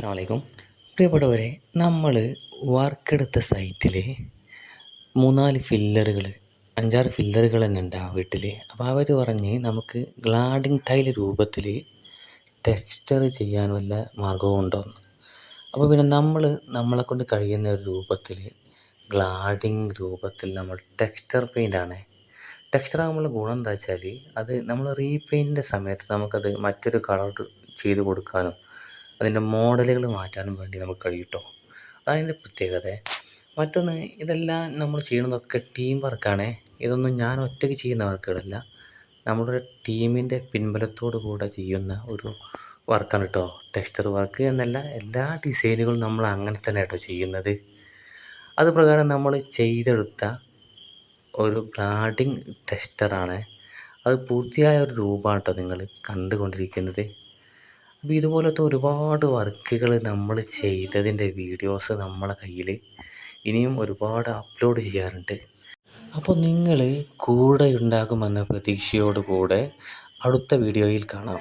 അസ്സലാമു അലൈക്കും. പ്രിയപ്പെട്ടവരെ, നമ്മൾ വർക്കെടുത്ത സൈറ്റിൽ 3-4 ഫില്ലറുകൾ 5-6 ഫില്ലറുകൾ തന്നെ ഉണ്ട് ആ വീട്ടിൽ. അപ്പോൾ അവർ പറഞ്ഞ് നമുക്ക് ഗ്ലാഡിങ് ടൈൽ രൂപത്തിൽ ടെക്സ്ചർ ചെയ്യാൻ വല്ല മാർഗവും ഉണ്ടോയെന്ന്. അപ്പോൾ പിന്നെ നമ്മളെക്കൊണ്ട് കഴിയുന്ന ഒരു രൂപത്തിൽ ഗ്ലാഡിങ് രൂപത്തിൽ നമ്മൾ ടെക്സ്ചർ പെയിൻ്റാണ്. ടെക്സ്ചർ ആകുമ്പോൾ ഗുണം എന്താ വെച്ചാൽ അത് നമ്മൾ റീപെയിൻറ്റിൻ്റെ സമയത്ത് നമുക്കത് മറ്റൊരു കളർ ചെയ്ത് കൊടുക്കാനും അതിൻ്റെ മോഡലുകൾ മാറ്റാനും വേണ്ടി നമുക്ക് കഴിയും കേട്ടോ. അതതിൻ്റെ പ്രത്യേകത. മറ്റൊന്ന്, ഇതെല്ലാം നമ്മൾ ചെയ്യുന്നതൊക്കെ ടീം വർക്കാണ്. ഇതൊന്നും ഞാൻ ഒറ്റയ്ക്ക് ചെയ്യുന്ന വർക്കുകളല്ല, നമ്മുടെ ടീമിൻ്റെ പിൻബലത്തോടു കൂടെ ചെയ്യുന്ന ഒരു വർക്കാണ് കേട്ടോ. ടെക്സ്ചർ വർക്ക് എന്നല്ല, എല്ലാ ഡിസൈനുകളും നമ്മൾ അങ്ങനെ തന്നെ കേട്ടോ ചെയ്യുന്നത്. അത് പ്രകാരം നമ്മൾ ചെയ്തെടുത്ത ഒരു ഗ്ലാഡിങ് ടെക്സ്ചറാണ്. അത് പൂർത്തിയായ ഒരു രൂപമാണ് കേട്ടോ നിങ്ങൾ കണ്ടുകൊണ്ടിരിക്കുന്നത്. അപ്പോൾ ഇതുപോലത്തെ ഒരുപാട് വർക്കുകൾ നമ്മൾ ചെയ്തതിൻ്റെ വീഡിയോസ് നമ്മളെ കയ്യിൽ ഇനിയും ഒരുപാട് അപ്ലോഡ് ചെയ്യാറുണ്ട്. അപ്പോൾ നിങ്ങൾ കൂടെ ഉണ്ടാകുമെന്ന പ്രതീക്ഷയോടു കൂടെ അടുത്ത വീഡിയോയിൽ കാണാം.